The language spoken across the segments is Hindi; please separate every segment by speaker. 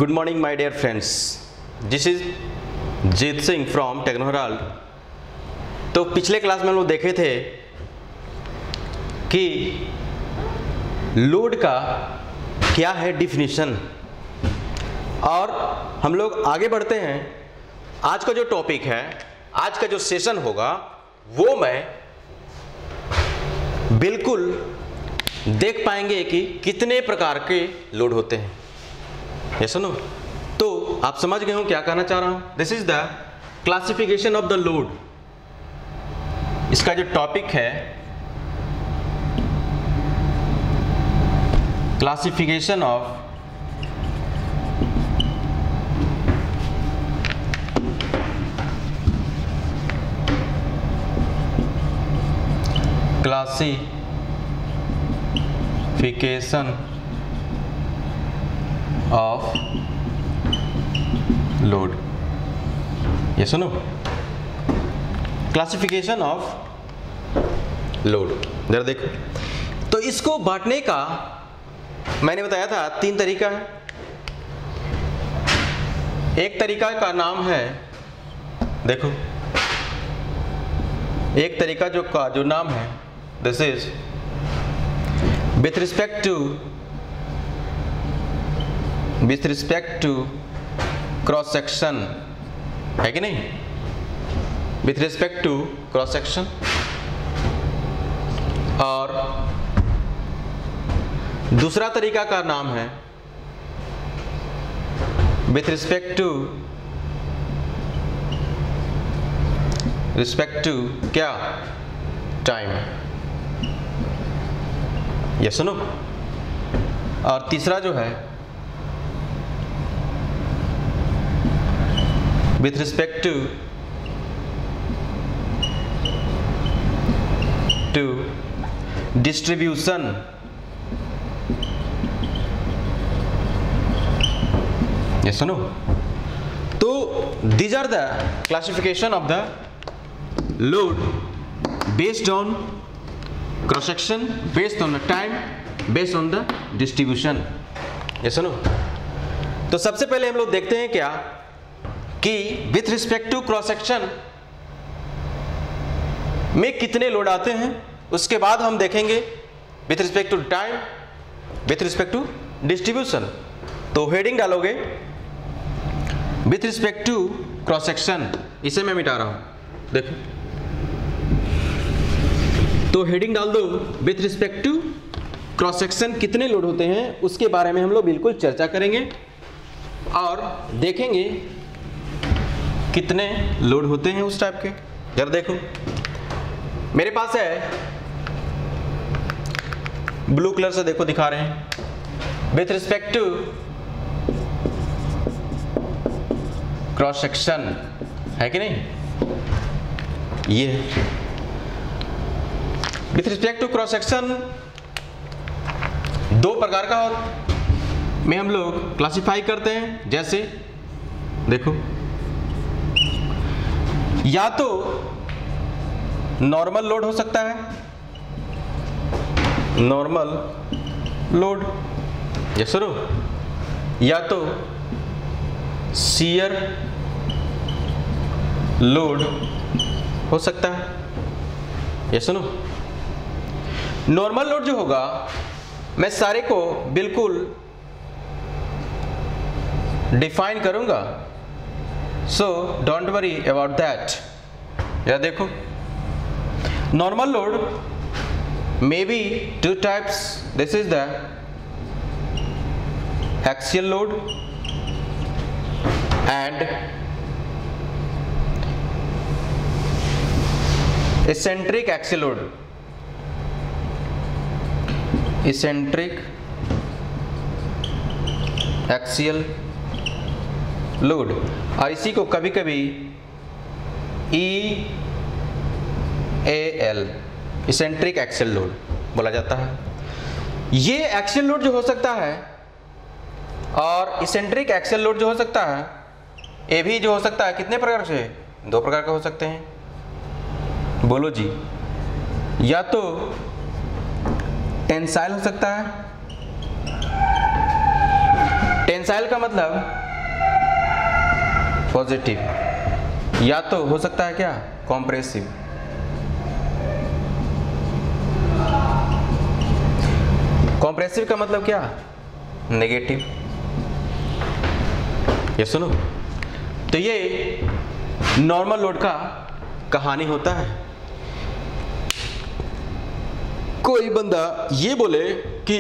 Speaker 1: Good morning, my dear friends. This is Jeet Singh from techno herald. तो पिछले क्लास में हम लोग देखे थे कि लोड का क्या है डिफिनीशन, और हम लोग आगे बढ़ते हैं। आज का जो टॉपिक है, आज का जो सेशन होगा, वो मैं बिल्कुल देख पाएंगे कि कितने प्रकार के लोड होते हैं। ये सुनो, तो आप समझ गए हो क्या कहना चाह रहा हूं। This is the classification of the load. इसका जो टॉपिक है क्लासिफिकेशन ऑफ ऑफ लोड। ये सुनो, क्लासिफिकेशन ऑफ लोड। जरा देखो, तो इसको बांटने का मैंने बताया था 3 तरीका है। एक तरीका का नाम है, देखो, एक तरीका जो नाम है, this is with respect to cross section, है कि नहीं, with respect to cross section. और दूसरा तरीका का नाम है विथ रिस्पेक्ट टू क्या, टाइम। ये सुनो, और तीसरा जो है with respect to distribution। ये सुनो, तो these are the classification of the load based on cross section, based on the time, based on the distribution। ये सुनो, तो सबसे पहले हम लोग देखते हैं क्या कि with respect to cross section में कितने लोड आते हैं। उसके बाद हम देखेंगे with respect to time, with respect to distribution. तो हेडिंग डालोगे with respect to cross section, इसे मैं मिटा रहा हूं, देखो। तो हेडिंग डाल दो with respect to cross section कितने लोड होते हैं, उसके बारे में हम लोग बिल्कुल चर्चा करेंगे और देखेंगे कितने लोड होते हैं उस टाइप के। जरा देखो, मेरे पास है, ब्लू कलर से देखो दिखा रहे हैं, with respect to cross section, है कि नहीं। ये with respect to cross section 2 प्रकार का में हम लोग क्लासिफाई करते हैं। जैसे देखो, या तो नॉर्मल लोड हो सकता है, नॉर्मल लोड, ये सुनो, या तो शियर लोड हो सकता है। ये सुनो, नॉर्मल लोड जो होगा, मैं सारे को बिल्कुल डिफाइन करूंगा, so don't worry about that। या देखो, normal load may be 2 types। this is the axial load and eccentric axial load। eccentric axial load, और इसी को कभी कभी EAL, इसेंट्रिक एक्सियल लोड बोला जाता है। ये एक्सियल लोड जो हो सकता है और इसेंट्रिक एक्सियल लोड जो हो सकता है, ये भी जो हो सकता है, कितने प्रकार से, 2 प्रकार का हो सकते हैं, बोलो जी। या तो टेंसाइल हो सकता है, टेंसाइल का मतलब पॉजिटिव, या तो हो सकता है क्या कॉम्प्रेसिव। कॉम्प्रेसिव का मतलब क्या नेगेटिव। ये सुनो, तो ये नॉर्मल लोड का कहानी होता है। कोई बंदा ये बोले कि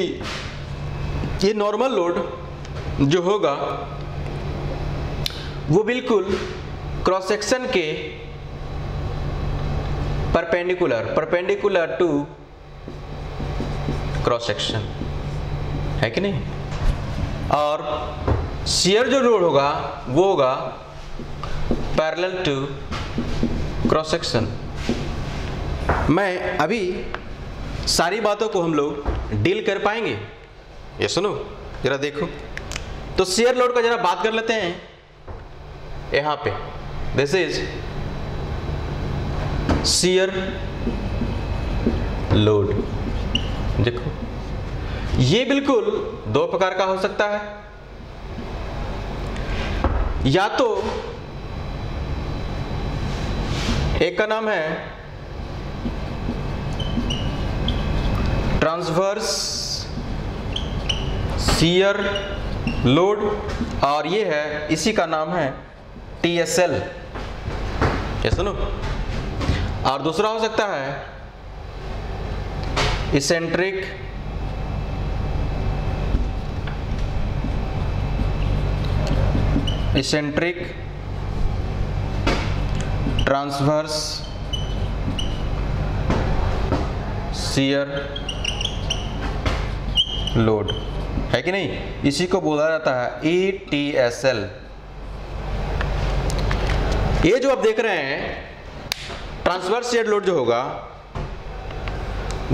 Speaker 1: ये नॉर्मल लोड जो होगा वो बिल्कुल क्रॉस सेक्शन के परपेंडिकुलर टू क्रॉस सेक्शन है कि नहीं, और शियर जो लोड होगा वो होगा पैरेलल टू क्रॉस सेक्शन। मैं अभी सारी बातों को हम लोग डील कर पाएंगे। ये सुनो जरा देखो, तो शियर लोड का जरा बात कर लेते हैं। यहां पे दिस इज शियर लोड। देखो ये बिल्कुल दो प्रकार का हो सकता है, या तो एक का नाम है ट्रांसवर्स शियर लोड, और ये है इसी का नाम है TSL। ये सुनो, और दूसरा हो सकता है इसेंट्रिक ट्रांसवर्स शियर लोड है कि नहीं, इसी को बोला जाता है ETSL। ये जो आप देख रहे हैं ट्रांसवर्स शियर लोड जो होगा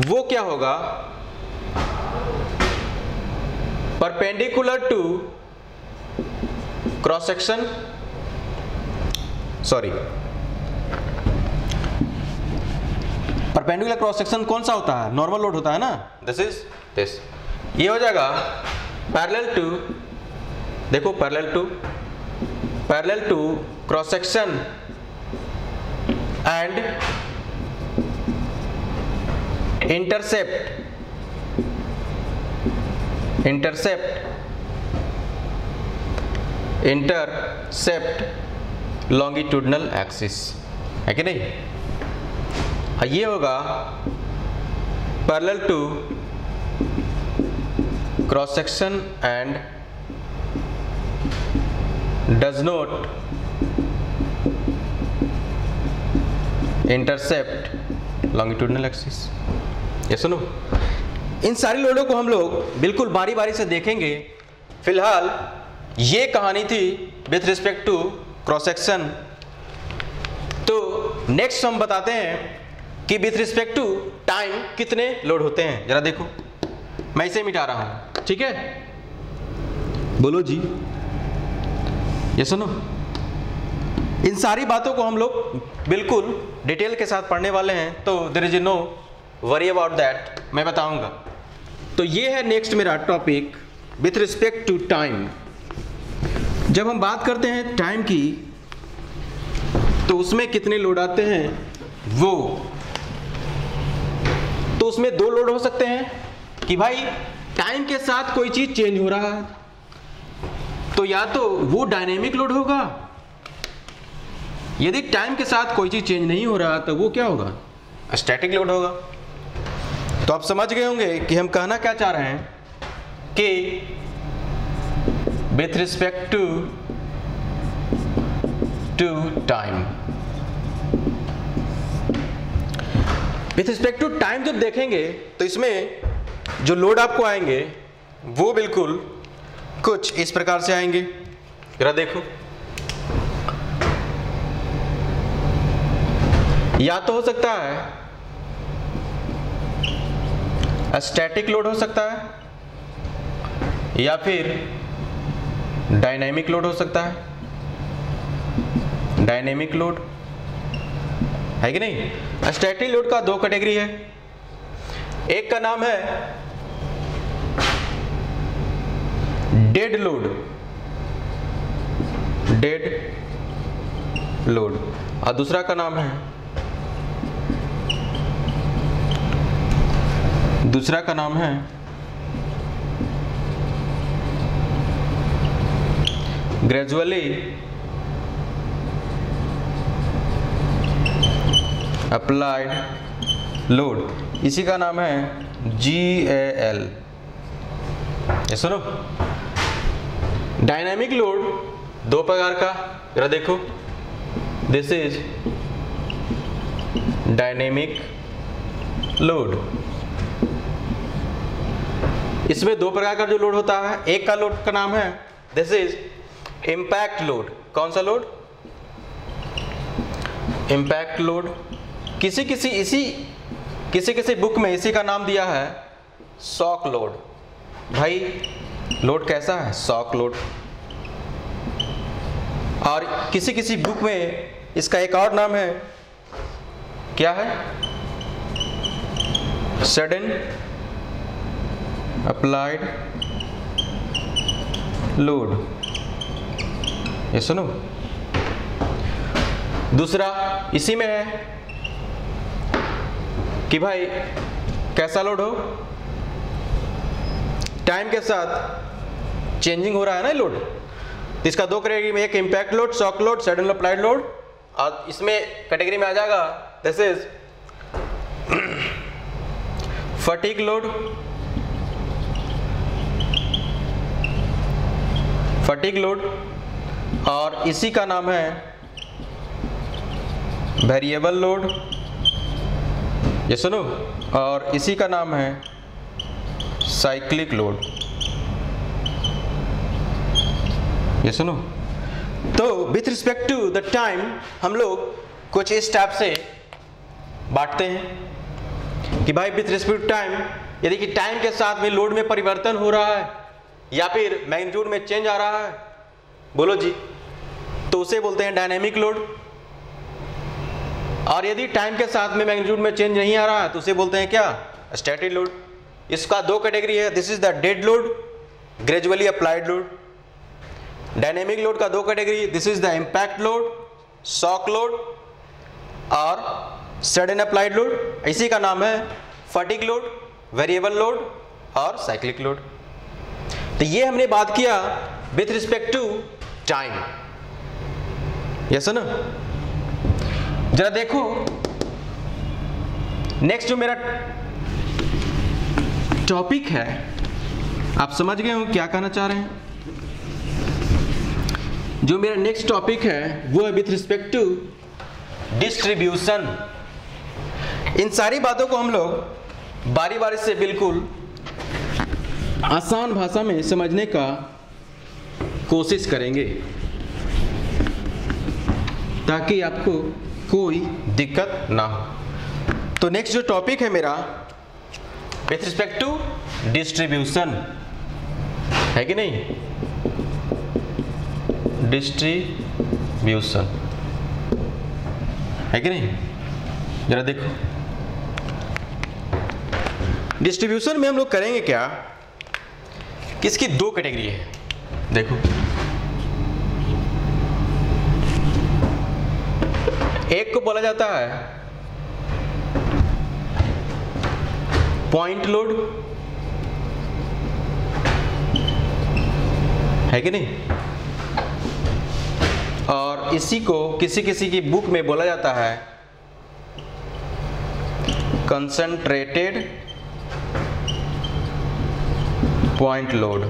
Speaker 1: वो क्या होगा, perpendicular to cross section, sorry perpendicular cross section कौन सा होता है, नॉर्मल लोड होता है ना, दिस इज दिस। ये हो जाएगा पैरेलल टू, देखो parallel to cross section and intercept longitudinal axis है कि नहीं। ये होगा parallel to cross section and does not intercept longitudinal axis. ये सुनो, इन सारी लोडों को हम लोग बिल्कुल बारी बारी से देखेंगे। फिलहाल ये कहानी थी with respect to cross section. तो नेक्स्ट हम बताते हैं कि विथ रिस्पेक्ट टू टाइम कितने लोड होते हैं। जरा देखो, मैं इसे मिटा रहा हूं, ठीक है, बोलो जी। ये सुनो, इन सारी बातों को हम लोग बिल्कुल डिटेल के साथ पढ़ने वाले हैं, तो there is no worry about that, मैं बताऊंगा। तो ये है नेक्स्ट मेरा topic with respect to time. जब हम बात करते हैं टाइम की तो उसमें कितने लोड आते हैं वो, तो उसमें दो लोड हो सकते हैं कि भाई टाइम के साथ कोई चीज चेंज हो रहा है, तो या तो वो डायनेमिक लोड होगा, यदि टाइम के साथ कोई चीज चेंज नहीं हो रहा तो वो क्या होगा, स्टैटिक लोड होगा। तो आप समझ गए होंगे कि हम कहना क्या चाह रहे हैं कि with respect to time, with respect to time जब देखेंगे तो इसमें जो लोड आपको आएंगे वो बिल्कुल कुछ इस प्रकार से आएंगे। जरा देखो, या तो हो सकता है स्टैटिक लोड हो सकता है, या फिर डायनेमिक लोड हो सकता है। डायनेमिक लोड है कि नहीं। स्टैटिक लोड का दो कैटेगरी है, एक का नाम है डेड लोड और दूसरा का नाम है ग्रेजुअली अप्लाइड लोड, इसी का नाम है GAL। ये सुनो, डायनामिक लोड दो प्रकार का, जरा देखो, दिस इज डायनेमिक लोड। इसमें दो प्रकार का जो लोड होता है, एक का लोड का नाम है दिस इज इम्पैक्ट लोड। कौन सा लोड? Impact load. किसी किसी बुक में इसी का नाम दिया है शॉक लोड। भाई लोड कैसा है? Shock load. और किसी बुक में इसका एक और नाम है, क्या है? Sudden applied load. ये सुनो, दूसरा इसी में है कि भाई कैसा लोड हो, टाइम के साथ चेंजिंग हो रहा है ना लोड। तो इसका दो कैटेगरी में, एक impact load, shock load, sudden applied load. और इसमें कैटेगरी में आ जाएगा दिस इज फटीग लोड, और इसी का नाम है वेरिएबल लोड। ये सुनो, और इसी का नाम है साइक्लिक लोड। ये सुनो, तो with respect to the time हम लोग कुछ इस टाइप से बांटते हैं कि भाई विथ रिस्पेक्ट टू टाइम, यदि कि टाइम के साथ में लोड में परिवर्तन हो रहा है या फिर मैग्नीट्यूड में चेंज आ रहा है, बोलो जी, तो उसे बोलते हैं डायनेमिक लोड। और यदि टाइम के साथ में मैग्नीट्यूड में चेंज नहीं आ रहा है तो उसे बोलते हैं क्या? Static load. इसका दो कैटेगरी है, this is the dead load, gradually applied load. Dynamic load का दो category, this is the impact load, shock load और सडन अप्लाइड लोड। इसी का नाम है फटीग लोड, वेरिएबल लोड और साइक्लिक लोड। तो ये हमने बात किया with respect to time. Yes ना? जरा देखो नेक्स्ट जो मेरा टॉपिक है, आप समझ गए हो क्या कहना चाह रहे हैं? जो मेरा नेक्स्ट टॉपिक है वो है विथ रिस्पेक्ट टू डिस्ट्रीब्यूशन। इन सारी बातों को हम लोग बारी बारी से बिल्कुल आसान भाषा में समझने का कोशिश करेंगे ताकि आपको कोई दिक्कत ना हो। तो नेक्स्ट जो टॉपिक है मेरा विथ रिस्पेक्ट टू डिस्ट्रीब्यूशन, है कि नहीं? डिस्ट्रीब्यूशन है कि नहीं? जरा देखो, डिस्ट्रीब्यूशन में हम लोग करेंगे क्या कि इसकी दो कैटेगरी है। देखो, एक को बोला जाता है पॉइंट लोड, है कि नहीं? और इसी को किसी की बुक में बोला जाता है कंसंट्रेटेड पॉइंट लोड।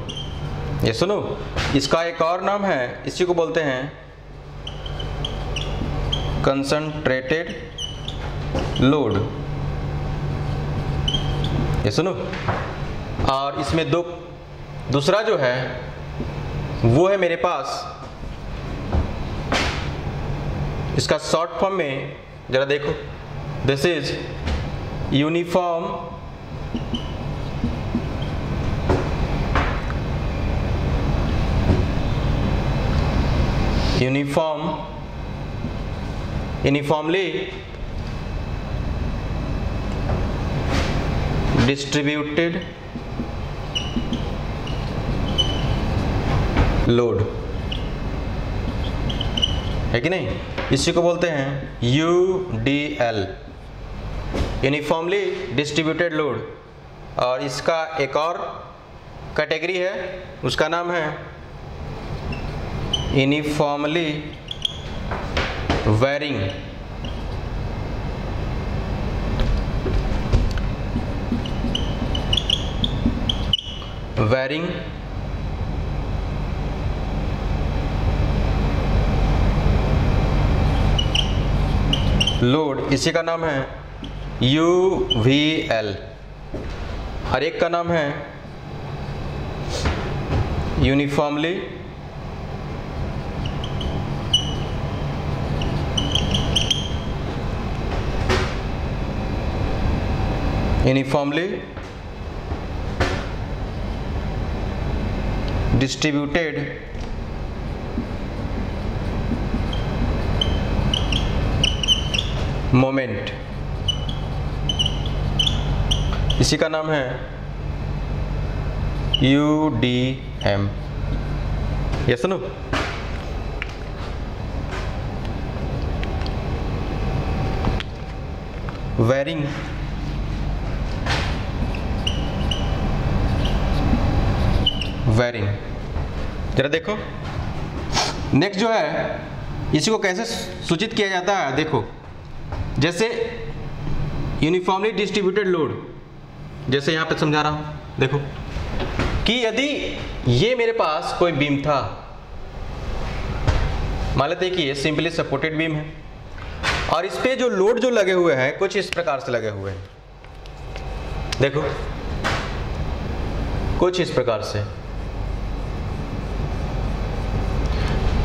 Speaker 1: ये सुनो, इसका एक और नाम है, इसी को बोलते हैं कंसंट्रेटेड लोड। ये सुनो, और इसमें दूसरा जो है वो है मेरे पास, इसका शॉर्ट फॉर्म में जरा देखो, this is uniform uniformly distributed load, है कि नहीं? इसी को बोलते हैं UDL, यूनिफॉर्मली डिस्ट्रीब्यूटेड लोड। और इसका एक और कैटेगरी है, उसका नाम है यूनिफॉर्मली वेरिंग लोड, इसी का नाम है UVL। हर एक का नाम है यूनिफॉर्मली डिस्ट्रीब्यूटेड मोमेंट, इसी का नाम है UDM। ये सुनो, वेरिंग जरा देखो। नेक्स्ट जो है, इसी को कैसे सूचित किया जाता है, देखो। जैसे यूनिफॉर्मली डिस्ट्रीब्यूटेड लोड, जैसे यहाँ पे समझा रहा हूँ, देखो कि यदि ये मेरे पास कोई बीम था, मान लेते हैं कि ये सिंपली सपोर्टेड बीम है, और इस पे जो लोड जो लगे हुए हैं कुछ इस प्रकार से लगे हुए हैं, देखो कुछ इस प्रकार से।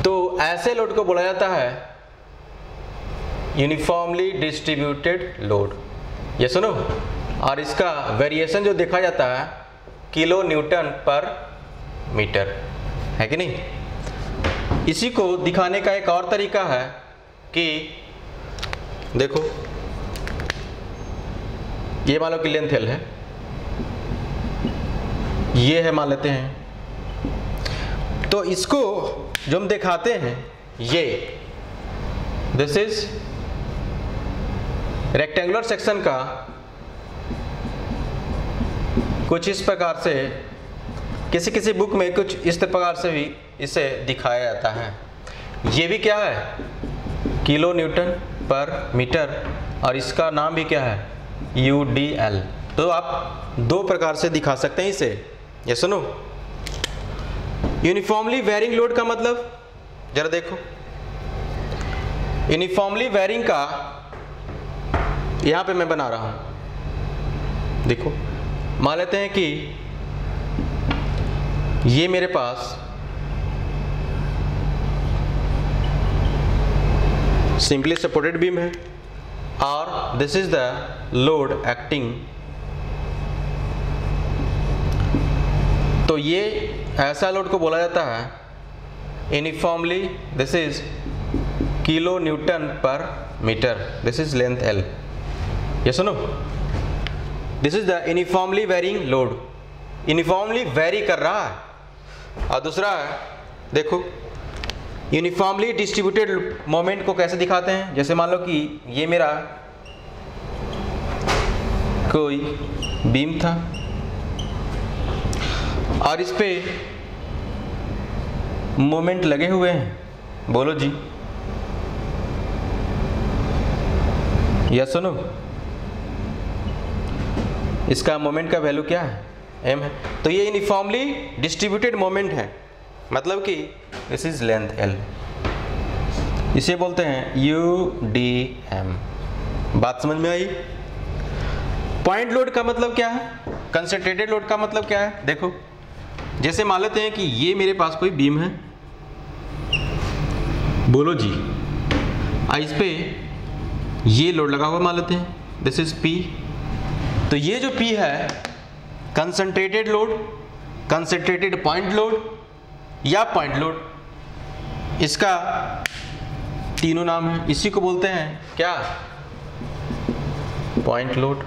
Speaker 1: तो ऐसे लोड को बोला जाता है यूनिफॉर्मली डिस्ट्रीब्यूटेड लोड। ये सुनो, और इसका वेरिएशन जो देखा जाता है किलो न्यूटन पर मीटर, है कि नहीं? इसी को दिखाने का एक और तरीका है कि देखो, ये मान लो कि लेंथ L है, ये है मान लेते हैं, तो इसको जो हम दिखाते हैं, ये दिस इज रेक्टेंगुलर सेक्शन का कुछ इस प्रकार से, किसी किसी बुक में कुछ इस प्रकार से भी इसे दिखाया जाता है। ये भी क्या है, किलो न्यूटन पर मीटर, और इसका नाम भी क्या है, UDL। तो आप दो प्रकार से दिखा सकते हैं इसे। ये सुनो, यूनिफॉर्मली वेरिंग लोड का मतलब, जरा देखो, यूनिफॉर्मली वेरिंग का यहां पे मैं बना रहा हूं, देखो मान लेते हैं कि ये मेरे पास सिंपली सपोर्टेड बीम है, और this is the load acting. तो ये ऐसा लोड को बोला जाता है uniformly, this is kilo newton per metre, this is length L। ये सुनो, this is the uniformly varying load, uniformly vary कर रहा है। और दूसरा है, देखो यूनिफॉर्मली डिस्ट्रीब्यूटेड मोमेंट को कैसे दिखाते हैं, जैसे मान लो कि ये मेरा कोई बीम था, और इस पे मोमेंट लगे हुए हैं, बोलो जी, या सुनो, इसका मोमेंट का वैल्यू क्या है, m है। तो ये यूनिफॉर्मली डिस्ट्रीब्यूटेड मोमेंट है, मतलब कि दिस इज लेंथ L, इसे बोलते हैं UDM। बात समझ में आई? पॉइंट लोड का मतलब क्या है, कंसंट्रेटेड लोड का मतलब क्या है, देखो जैसे मान लेते हैं कि ये मेरे पास कोई बीम है, बोलो जी, इस पे ये लोड लगा हुआ मान लेते हैं, दिस इज P। तो ये जो P है concentrated load, concentrated point load या पॉइंट लोड, इसका तीनों नाम है। इसी को बोलते हैं क्या, पॉइंट लोड,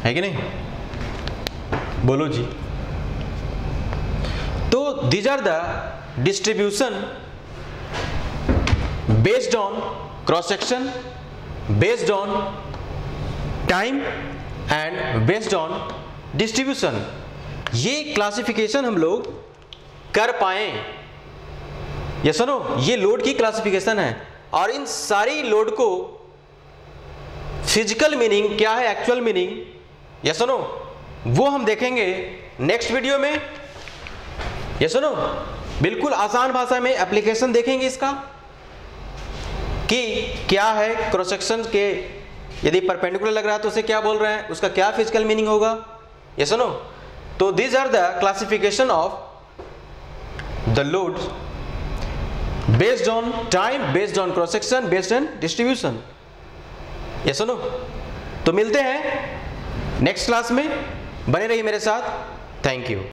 Speaker 1: है कि नहीं? बोलो जी। तो these are the distribution based on cross section, based on time and based on distribution. ये क्लासिफिकेशन हम लोग कर पाए। ये सुनो, ये लोड की क्लासिफिकेशन है और इन सारी लोड को फिजिकल मीनिंग क्या है, एक्चुअल मीनिंग, ये सुनो, वो हम देखेंगे नेक्स्ट वीडियो में। ये सुनो, बिल्कुल आसान भाषा में एप्लीकेशन देखेंगे इसका कि क्या है क्रॉस सेक्शन के, यदि परपेंडिकुलर लग रहा है तो उसे क्या बोल रहे हैं, उसका क्या फिजिकल मीनिंग होगा। ये सुनो, तो these are the classification of the load based on time, based on cross section, based on distribution. ये सुनो, तो मिलते हैं नेक्स्ट क्लास में, बने रहिए मेरे साथ। Thank you.